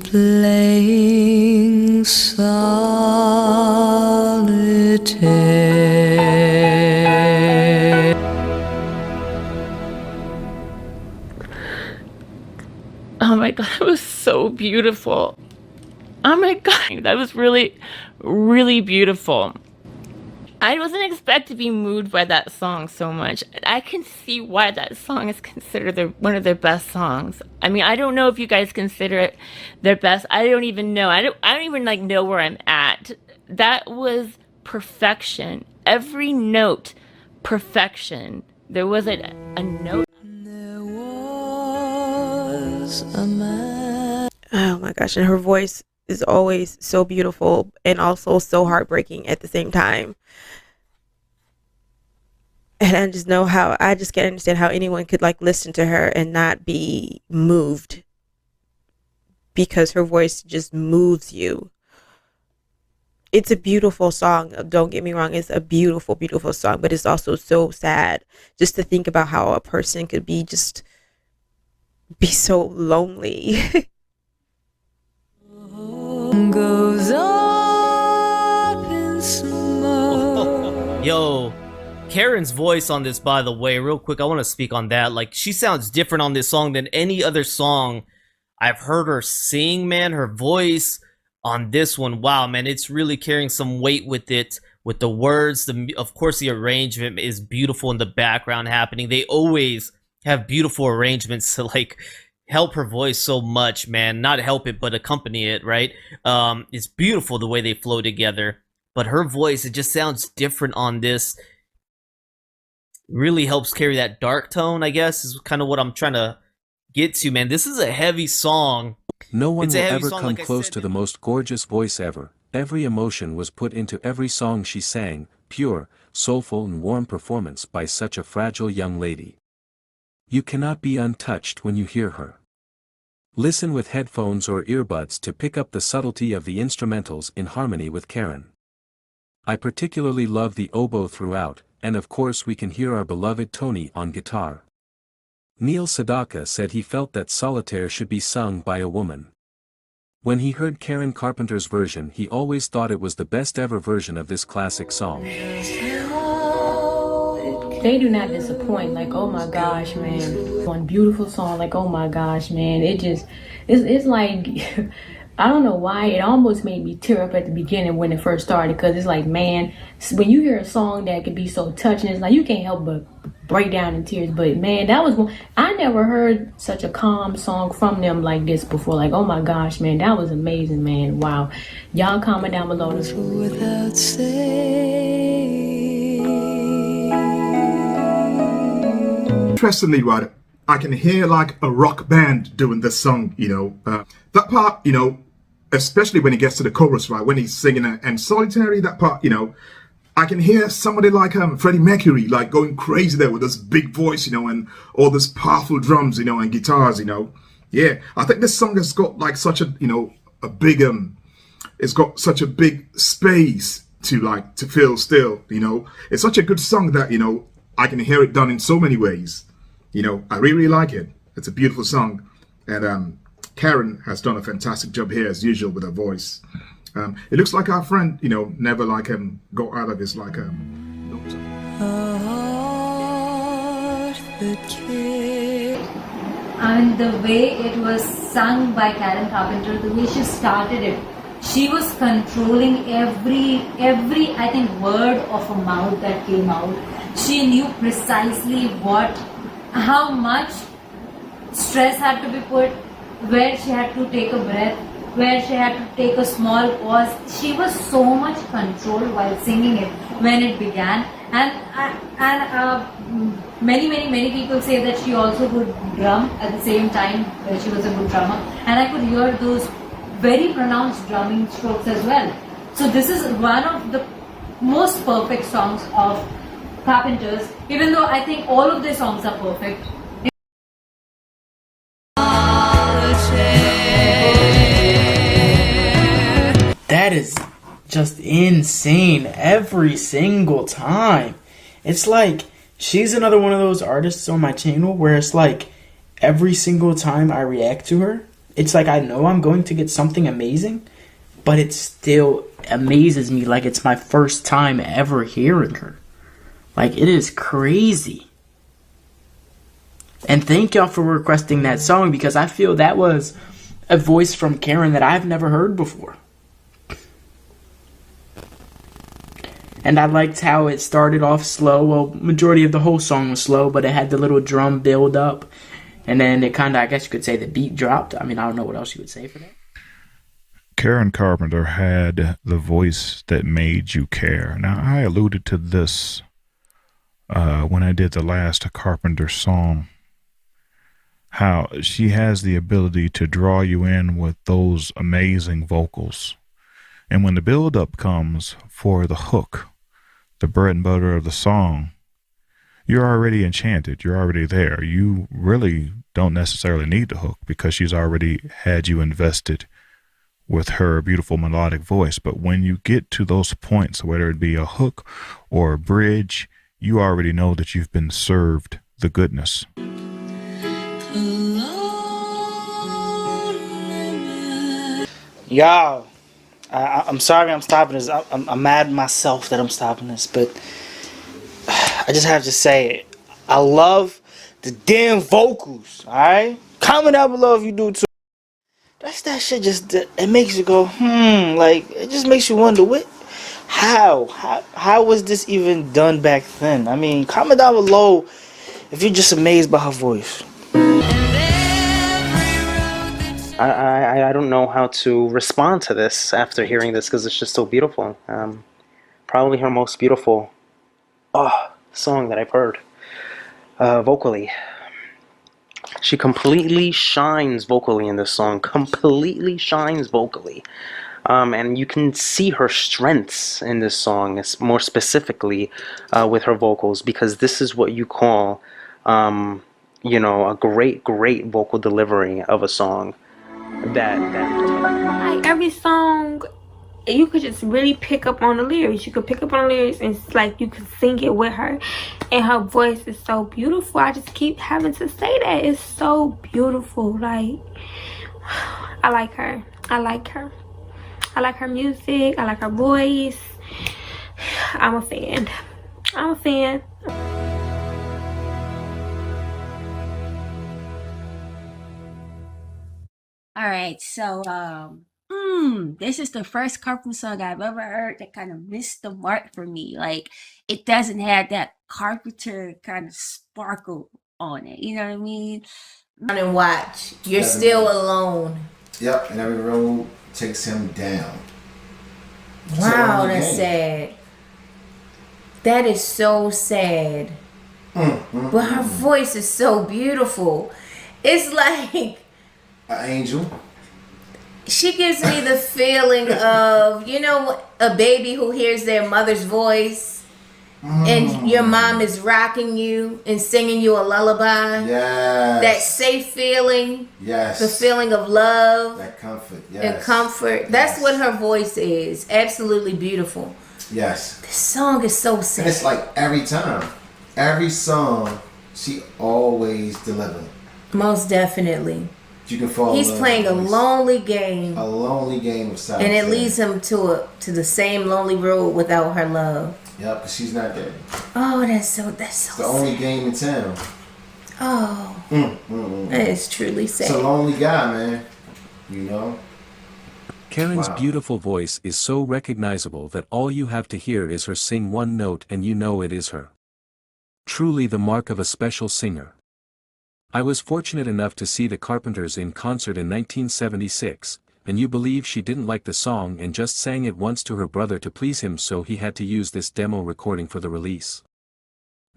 Playing solitaire. Oh my god, it was so beautiful. Oh my god, that was really, really beautiful. I wasn't expected to be moved by that song so much. I can see why that song is considered one of their best songs. I mean, I don't know if you guys consider it their best. I don't even know. I don't even like know where I'm at. That was perfection. Every note, perfection. There wasn't a note. There was a man. Oh my gosh, and her voice is always so beautiful and also so heartbreaking at the same time. And I just can't understand how anyone could like listen to her and not be moved, because her voice just moves you. It's a beautiful song. Don't get me wrong. It's a beautiful, beautiful song, but it's also so sad just to think about how a person could be so lonely. Goes up in smoke. Yo, Karen's voice on this, by the way, real quick, I want to speak on that. Like, she sounds different on this song than any other song I've heard her sing, man. Her voice on this one, wow, man, it's really carrying some weight with it, with the words. Of course, the arrangement is beautiful in the background happening. They always have beautiful arrangements to, like, help her voice so much, man. Not help it, but accompany it, right? It's beautiful the way they flow together. But her voice, it just sounds different on this. Really helps carry that dark tone, I guess, is kind of what I'm trying to get to, man. This is a heavy song. No one will ever come close to the most gorgeous voice ever. Every emotion was put into every song she sang, pure, soulful and warm performance by such a fragile young lady. You cannot be untouched when you hear her. Listen with headphones or earbuds to pick up the subtlety of the instrumentals in harmony with Karen. I particularly love the oboe throughout, and of course we can hear our beloved Tony on guitar. Neil Sedaka said he felt that Solitaire should be sung by a woman. When he heard Karen Carpenter's version, he always thought it was the best ever version of this classic song. They do not disappoint. Like, oh my gosh, man. One beautiful song, like, oh my gosh, man. It's like, I don't know why, it almost made me tear up at the beginning when it first started, because it's like, man, when you hear a song that could be so touching, it's like you can't help but break down in tears. But man, that was one, I never heard such a calm song from them like this before. Like, oh my gosh, man, that was amazing, man. Wow. Y'all comment down below this. Without saying. Interestingly, right, I can hear like a rock band doing this song, you know. That part, you know, especially when he gets to the chorus, right, when he's singing and Solitary, that part, you know, I can hear somebody like Freddie Mercury, like going crazy there with this big voice, you know, and all this powerful drums, you know, and guitars, you know. Yeah, I think this song has got like such a, you know, a big, it's got such a big space to fill still, you know. It's such a good song that, you know, I can hear it done in so many ways. You know, I really, really like it. It's a beautiful song. And Karen has done a fantastic job here, as usual, with her voice. It looks like our friend, you know, never like got out of his like A heart that cares. And the way it was sung by Karen Carpenter, the way she started it, she was controlling every I think word of a mouth that came out. She knew precisely how much stress had to be put, where she had to take a breath, where she had to take a small pause. She was so much controlled while singing it when it began. And many people say that she also could drum at the same time. She was a good drummer, and I could hear those very pronounced drumming strokes as well. So this is one of the most perfect songs of Carpenters, even though I think all of their songs are perfect. That is just insane every single time. It's like she's another one of those artists on my channel where it's like every single time I react to her, It's like I know I'm going to get something amazing, but it still amazes me like it's my first time ever hearing her. Like, it is crazy. And thank y'all for requesting that song, because I feel that was a voice from Karen that I've never heard before. And I liked how it started off slow. Well, majority of the whole song was slow, but it had the little drum build up. And then it kind of, I guess you could say, the beat dropped. I mean, I don't know what else you would say for that. Karen Carpenter had the voice that made you care. Now, I alluded to this when I did the last Carpenter song, how she has the ability to draw you in with those amazing vocals. And when the build-up comes for the hook, the bread and butter of the song, you're already enchanted. You're already there. You really don't necessarily need the hook because she's already had you invested with her beautiful melodic voice. But when you get to those points, whether it be a hook or a bridge, you already know that you've been served the goodness. Y'all, I'm sorry I'm stopping this. I'm mad at myself that I'm stopping this, but I just have to say it. I love the damn vocals, alright? Comment down below if you do too. That shit just, it makes you go, like, it just makes you wonder, how was this even done back then? I mean, comment down below if you're just amazed by her voice. I don't know how to respond to this after hearing this because it's just so beautiful. Probably her most beautiful song that I've heard vocally. She completely shines vocally in this song. Completely shines vocally. And you can see her strengths in this song, more specifically with her vocals, because this is what you call, a great vocal delivery of a song. Like every song, you could just really pick up on the lyrics. You could pick up on the lyrics and it's like you could sing it with her. And her voice is so beautiful. I just keep having to say that. It's so beautiful. Like, I like her. I like her. I like her music. I like her voice. I'm a fan. I'm a fan. All right, so this is the first Carpenter song I've ever heard that kind of missed the mark for me. Like, it doesn't have that Carpenter kind of sparkle on it. You know what I mean? And watch. You're still alone. Yep, and every road takes him down. Wow, that's sad. That is so sad. But her voice is so beautiful. It's like an angel. She gives me the feeling of, a baby who hears their mother's voice and your mom is rocking you and singing you a lullaby. Yes. That safe feeling. Yes. The feeling of love. That comfort. Yes. And comfort. Yes. That's what her voice is. Absolutely beautiful. Yes. This song is so sad. And it's like every time. Every song, she always delivers. Most definitely. You can fall. He's playing a lonely game. A lonely game of silence. And it leads him to the same lonely road without her love. Yep, because she's not there. Oh, that's so It's the sad. only game in town. Oh. That is truly sad. It's a lonely guy, man. You know? Karen's beautiful voice is so recognizable that all you have to hear is her sing one note and you know it is her. Truly the mark of a special singer. I was fortunate enough to see the Carpenters in concert in 1976, and you believe she didn't like the song and just sang it once to her brother to please him, so he had to use this demo recording for the release.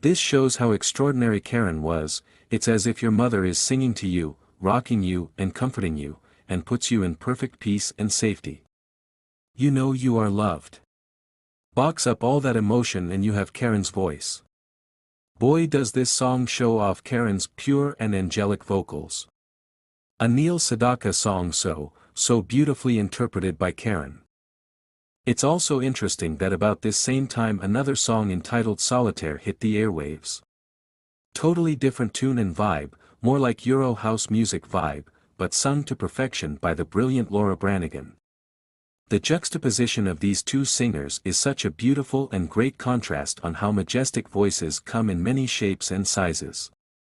This shows how extraordinary Karen was. It's as if your mother is singing to you, rocking you and comforting you, and puts you in perfect peace and safety. You know you are loved. Box up all that emotion and you have Karen's voice. Boy, does this song show off Karen's pure and angelic vocals. A Neil Sedaka song so beautifully interpreted by Karen. It's also interesting that about this same time another song entitled Solitaire hit the airwaves. Totally different tune and vibe, more like Euro house music vibe, but sung to perfection by the brilliant Laura Branigan. The juxtaposition of these two singers is such a beautiful and great contrast on how majestic voices come in many shapes and sizes.